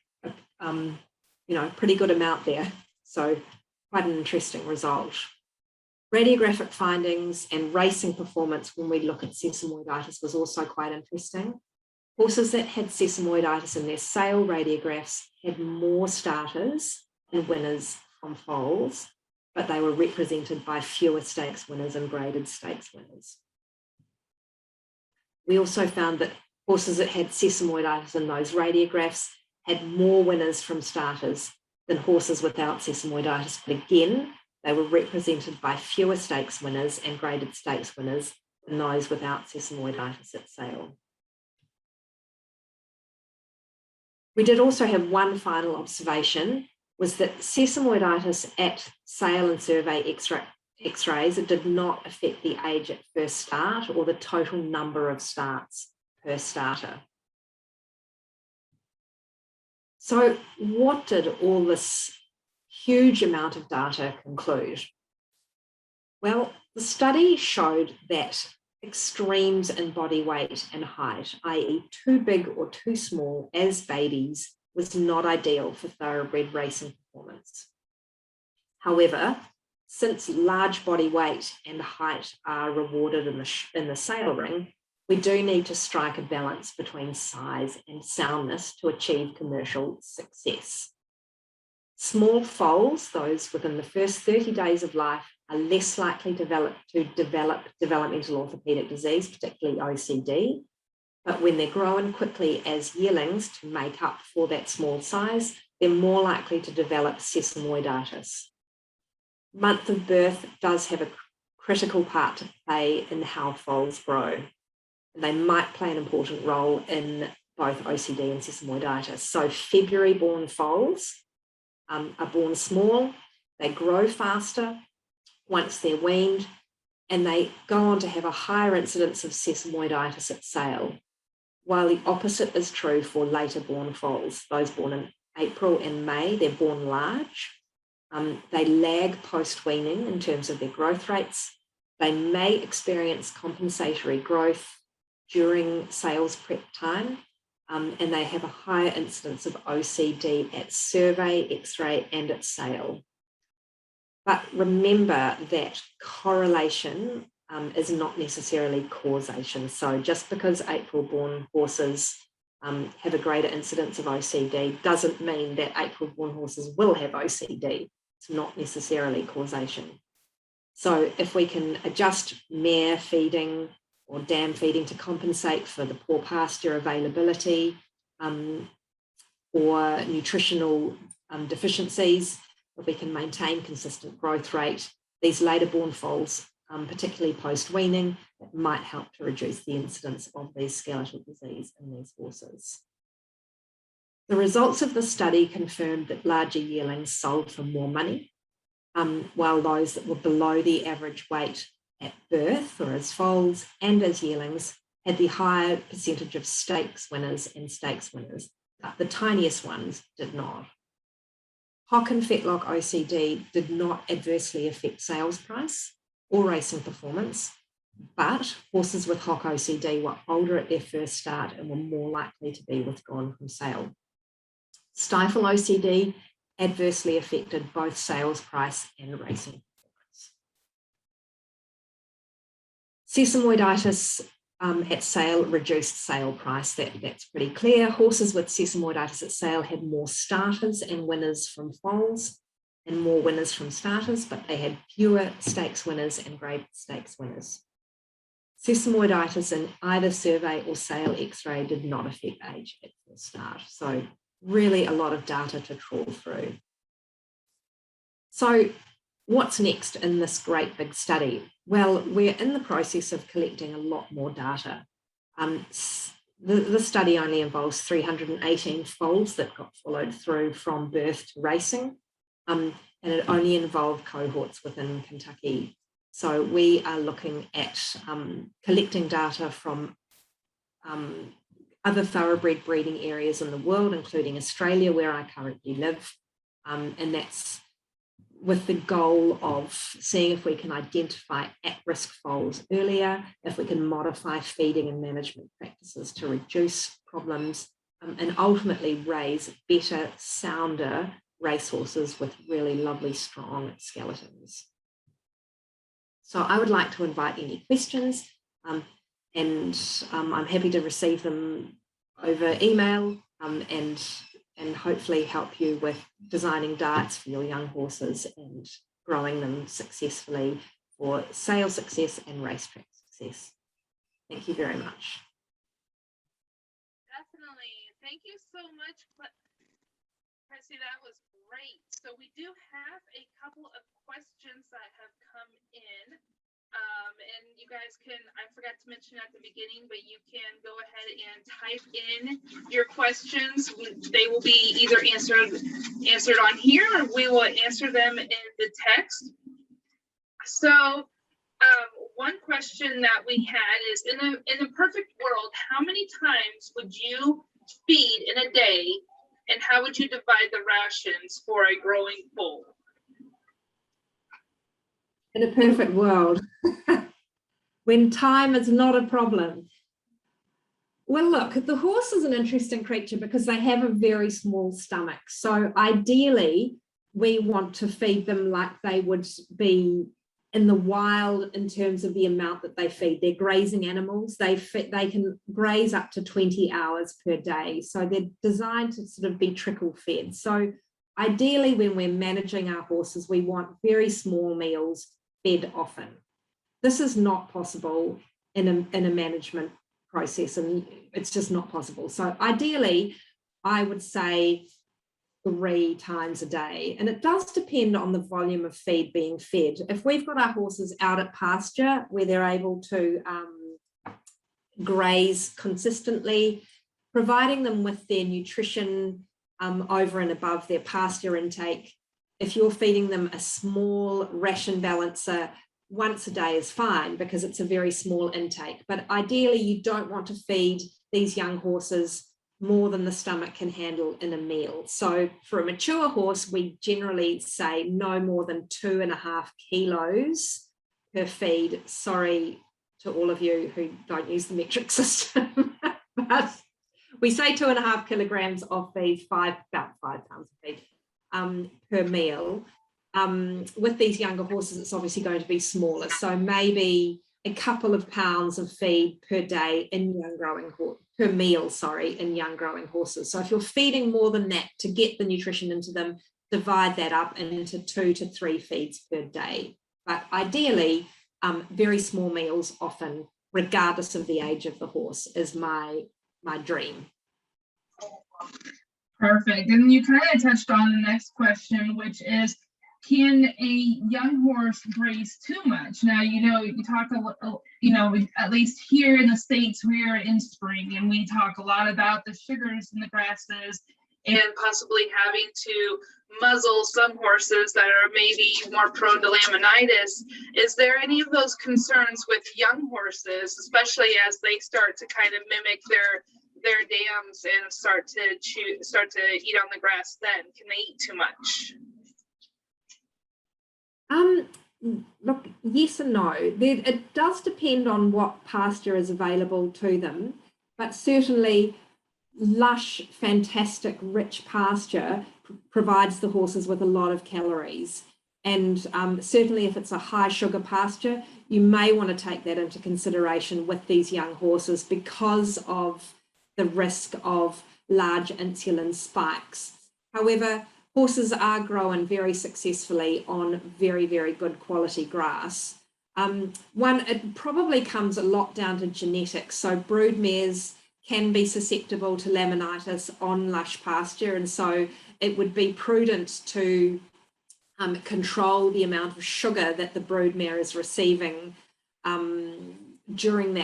a pretty good amount there. So quite an interesting result. Radiographic findings and racing performance when we look at sesamoiditis was also quite interesting. Horses that had sesamoiditis in their sale radiographs had more starters and winners from foals, but they were represented by fewer stakes winners and graded stakes winners. We also found that horses that had sesamoiditis in those radiographs had more winners from starters than horses without sesamoiditis, but again, they were represented by fewer stakes winners and graded stakes winners than those without sesamoiditis at sale. We did also have one final observation, was that sesamoiditis at sale and survey X-rays, it did not affect the age at first start or the total number of starts per starter. So what did all this huge amount of data conclude? Well, the study showed that extremes in body weight and height, i.e. too big or too small as babies, was not ideal for thoroughbred racing performance. However, since large body weight and height are rewarded in the sale ring, we do need to strike a balance between size and soundness to achieve commercial success. Small foals, those within the first 30 days of life, are less likely to develop developmental orthopedic disease, particularly OCD. But when they're grown quickly as yearlings to make up for that small size, they're more likely to develop sesamoiditis. Month of birth does have a critical part to play in how foals grow. They might play an important role in both OCD and sesamoiditis. So February-born foals are born small, they grow faster once they're weaned, and they go on to have a higher incidence of sesamoiditis at sale, while the opposite is true for later-born foals. Those born in April and May, they're born large. They lag post-weaning in terms of their growth rates. They may experience compensatory growth during sales prep time, and they have a higher incidence of OCD at survey, X-ray, and at sale. But remember that correlation is not necessarily causation. So just because April-born horses have a greater incidence of OCD doesn't mean that April-born horses will have OCD. It's not necessarily causation. So if we can adjust mare feeding or dam feeding to compensate for the poor pasture availability or nutritional deficiencies, if we can maintain consistent growth rate, these later born foals, particularly post-weaning, that might help to reduce the incidence of these skeletal disease in these horses. The results of the study confirmed that larger yearlings sold for more money, while those that were below the average weight at birth or as foals and as yearlings had the higher percentage of stakes winners and stakes winners, but the tiniest ones did not. Hock and fetlock OCD did not adversely affect sales price or racing performance, but horses with hock OCD were older at their first start and were more likely to be withdrawn from sale. Stifle OCD adversely affected both sales price and racing performance. Sesamoiditis at sale reduced sale price. That's pretty clear. Horses with sesamoiditis at sale had more starters and winners from foals and more winners from starters, but they had fewer stakes winners and grade stakes winners. Sesamoiditis in either survey or sale x-ray did not affect age at the start. So really a lot of data to trawl through. So what's next in this great big study? Well, we're in the process of collecting a lot more data. The study only involves 318 foals that got followed through from birth to racing, and it only involved cohorts within Kentucky. So we are looking at collecting data from other thoroughbred breeding areas in the world, including Australia, where I currently live, and that's with the goal of seeing if we can identify at-risk foals earlier, if we can modify feeding and management practices to reduce problems, and ultimately raise better, sounder racehorses with really lovely, strong skeletons. So I would like to invite any questions, and I'm happy to receive them over email, and hopefully help you with designing diets for your young horses and growing them successfully for sales success and racetrack success. Thank you very much. Definitely. Thank you so much, Chrissy. That was great. So we do have a couple of questions that have come in. And you guys can, I forgot to mention at the beginning, but you can go ahead and type in your questions. They will be either answered on here, or we will answer them in the text. So one question that we had is, in a perfect world, how many times would you feed in a day, and how would you divide the rations for a growing foal? In a perfect world, when time is not a problem. Well, look, the horse is an interesting creature because they have a very small stomach. So ideally, we want to feed them like they would be in the wild in terms of the amount that they feed. They're grazing animals. They can graze up to 20 hours per day. So they're designed to sort of be trickle fed. So ideally, when we're managing our horses, we want very small meals fed often. This is not possible in a management process, and it's just not possible. So ideally, I would say 3 times a day, and it does depend on the volume of feed being fed. If we've got our horses out at pasture where they're able to graze consistently, providing them with their nutrition over and above their pasture intake. If you're feeding them a small ration balancer once a day is fine because it's a very small intake. But ideally, you don't want to feed these young horses more than the stomach can handle in a meal. So for a mature horse, we generally say no more than 2.5 kilos per feed. Sorry to all of you who don't use the metric system, but we say 2.5 kilograms of feed, about 5 pounds of feed per meal. With these younger horses, it's obviously going to be smaller. So maybe a couple of pounds of feed per day in young growing per meal, in young growing horses. So if you're feeding more than that to get the nutrition into them, divide that up into 2 to 3 feeds per day. But ideally, very small meals often, regardless of the age of the horse, is my dream. Perfect. And you kind of touched on the next question, which is, can a young horse graze too much? Now, you talk at least here in the States, we are in spring and we talk a lot about the sugars in the grasses and possibly having to muzzle some horses that are maybe more prone to laminitis. Is there any of those concerns with young horses, especially as they start to kind of mimic their dams and start to eat on the grass? Then can they eat too much? Look, yes and no. It does depend on what pasture is available to them, but certainly lush, fantastic, rich pasture provides the horses with a lot of calories. And certainly if it's a high sugar pasture, you may want to take that into consideration with these young horses because of the risk of large insulin spikes. However, horses are growing very successfully on very, very good quality grass. It probably comes a lot down to genetics. So brood mares can be susceptible to laminitis on lush pasture, and so it would be prudent to control the amount of sugar that the brood mare is receiving during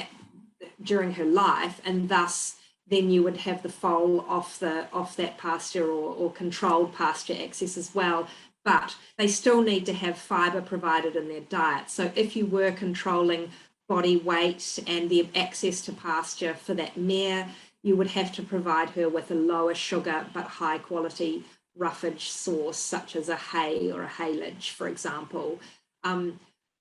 her life, and thus then you would have the foal off that pasture or controlled pasture access as well. But they still need to have fibre provided in their diet. So if you were controlling body weight and the access to pasture for that mare, you would have to provide her with a lower sugar but high quality roughage source, such as a hay or a haylage, for example.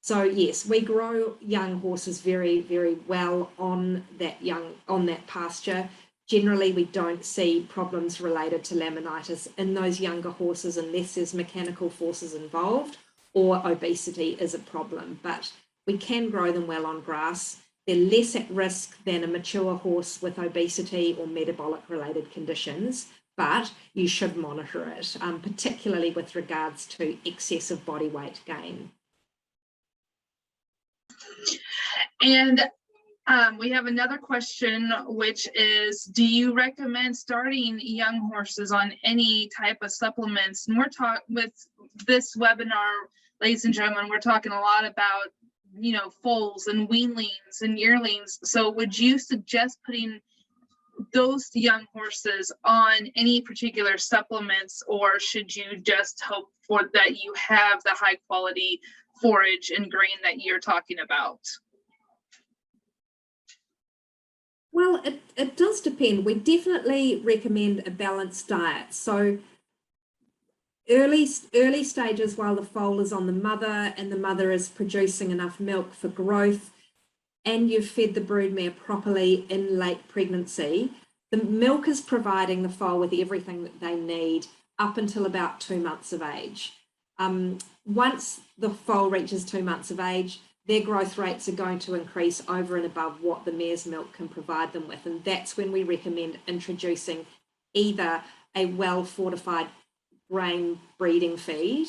So yes, we grow young horses very, very well on that pasture. Generally, we don't see problems related to laminitis in those younger horses unless there's mechanical forces involved or obesity is a problem. But we can grow them well on grass. They're less at risk than a mature horse with obesity or metabolic related conditions, but you should monitor it, particularly with regards to excessive body weight gain. And we have another question, which is, do you recommend starting young horses on any type of supplements? And we're talking with this webinar, ladies and gentlemen, we're talking a lot about, foals and weanlings and yearlings. So would you suggest putting those young horses on any particular supplements, or should you just hope for that you have the high quality forage and grain that you're talking about? Well, it does depend. We definitely recommend a balanced diet. So early stages, while the foal is on the mother and the mother is producing enough milk for growth, and you've fed the broodmare properly in late pregnancy, the milk is providing the foal with everything that they need up until about 2 months of age. Once the foal reaches 2 months of age, their growth rates are going to increase over and above what the mare's milk can provide them with. And that's when we recommend introducing either a well-fortified grain breeding feed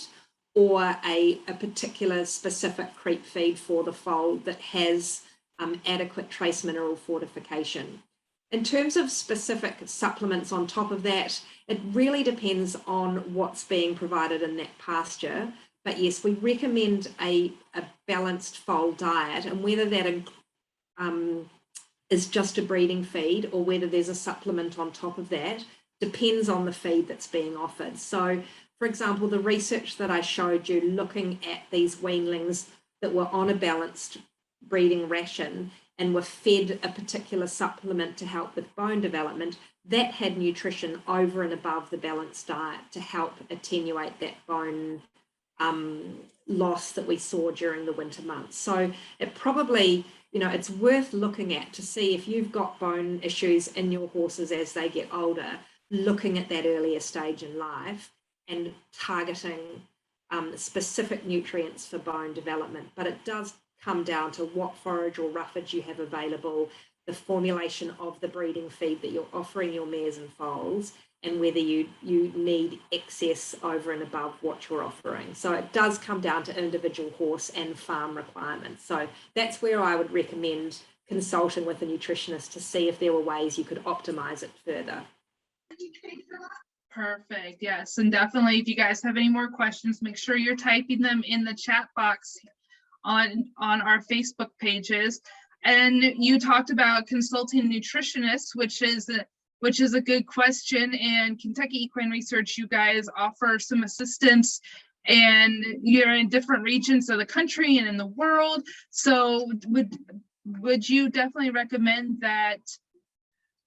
or a particular specific creep feed for the foal that has adequate trace mineral fortification. In terms of specific supplements on top of that, it really depends on what's being provided in that pasture. But yes, we recommend a balanced foal diet, and whether that is just a breeding feed or whether there's a supplement on top of that depends on the feed that's being offered. So, for example, the research that I showed you looking at these weanlings that were on a balanced breeding ration and were fed a particular supplement to help with bone development, that had nutrition over and above the balanced diet to help attenuate that bone loss that we saw during the winter months. So it probably, it's worth looking at to see if you've got bone issues in your horses as they get older, looking at that earlier stage in life and targeting specific nutrients for bone development. But it does come down to what forage or roughage you have available, the formulation of the breeding feed that you're offering your mares and foals, and whether you need excess over and above what you're offering. So it does come down to individual horse and farm requirements. So that's where I would recommend consulting with a nutritionist to see if there were ways you could optimize it further. Perfect. Yes. And definitely, if you guys have any more questions, make sure you're typing them in the chat box on our Facebook pages. And you talked about consulting nutritionists, which is a good question. And Kentucky Equine Research, you guys offer some assistance, and you're in different regions of the country and in the world. So would you definitely recommend that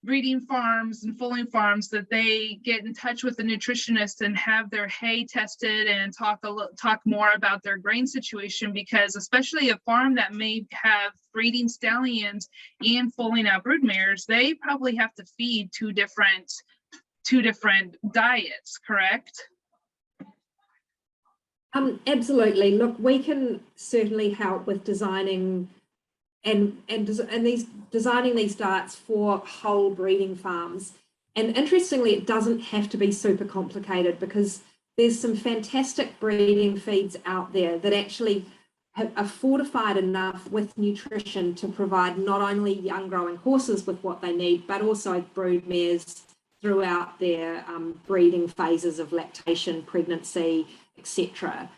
breeding farms and foaling farms, that they get in touch with the nutritionist and have their hay tested and talk more about their grain situation? Because especially a farm that may have breeding stallions and foaling out brood mares, they probably have to feed two different diets, correct? Absolutely. Look, we can certainly help with designing designing these diets for whole breeding farms. And interestingly, it doesn't have to be super complicated, because there's some fantastic breeding feeds out there that actually are fortified enough with nutrition to provide not only young growing horses with what they need, but also brood mares throughout their breeding phases of lactation, pregnancy, etc.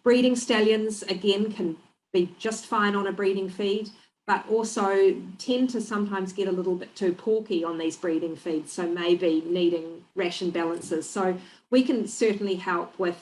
Breeding stallions, again, can be just fine on a breeding feed, but also tend to sometimes get a little bit too porky on these breeding feeds, so maybe needing ration balances. So we can certainly help with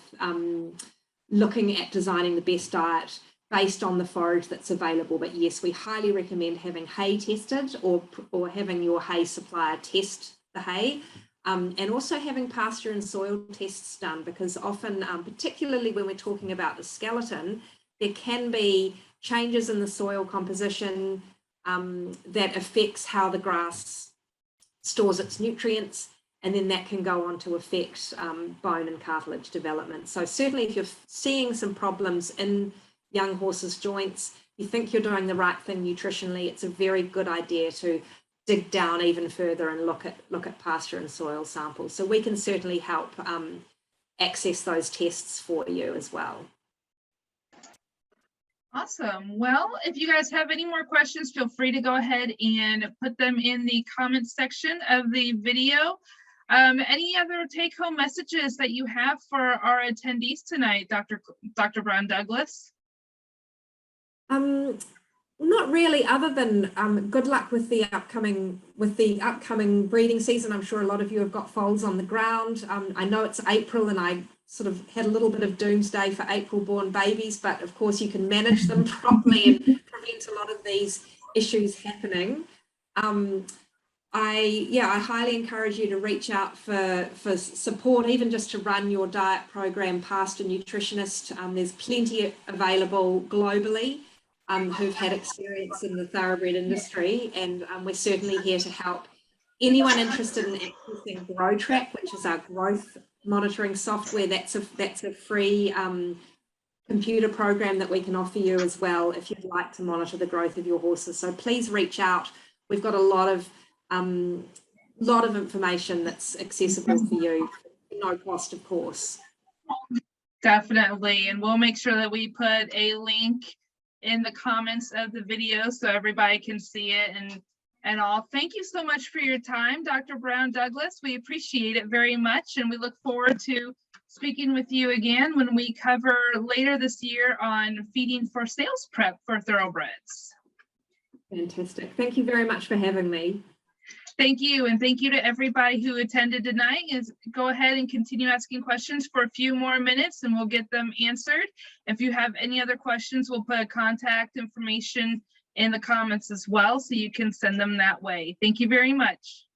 looking at designing the best diet based on the forage that's available. But yes, we highly recommend having hay tested, or having your hay supplier test the hay. And also having pasture and soil tests done, because often, particularly when we're talking about the skeleton, there can be changes in the soil composition that affects how the grass stores its nutrients, and then that can go on to affect bone and cartilage development. So certainly, if you're seeing some problems in young horses' joints, you think you're doing the right thing nutritionally, it's a very good idea to dig down even further and look at pasture and soil samples. So we can certainly help access those tests for you as well. Awesome. Well, if you guys have any more questions, feel free to go ahead and put them in the comments section of the video. Any other take-home messages that you have for our attendees tonight, Dr. Brown-Douglas? Not really, other than good luck with the upcoming breeding season. I'm sure a lot of you have got foals on the ground. I know it's April, and I sort of had a little bit of doomsday for April-born babies, but of course you can manage them properly and prevent a lot of these issues happening. I highly encourage you to reach out for support, even just to run your diet program past a nutritionist. There's plenty available globally who've had experience in the thoroughbred industry, and we're certainly here to help. Anyone interested in accessing GrowTrack, which is our growth monitoring software, that's a free computer program that we can offer you as well if you'd like to monitor the growth of your horses. So please reach out. We've got a lot of information that's accessible for you, no cost, of course. Definitely, and we'll make sure that we put a link in the comments of the video so everybody can see it and all. Thank you so much for your time, Dr. Brown-Douglas. We appreciate it very much, and we look forward to speaking with you again when we cover later this year on feeding for sales prep for thoroughbreds. Fantastic. Thank you very much for having me. Thank you, and thank you to everybody who attended tonight. Go ahead and continue asking questions for a few more minutes and we'll get them answered. If you have any other questions, we'll put contact information in the comments as well, so you can send them that way. Thank you very much.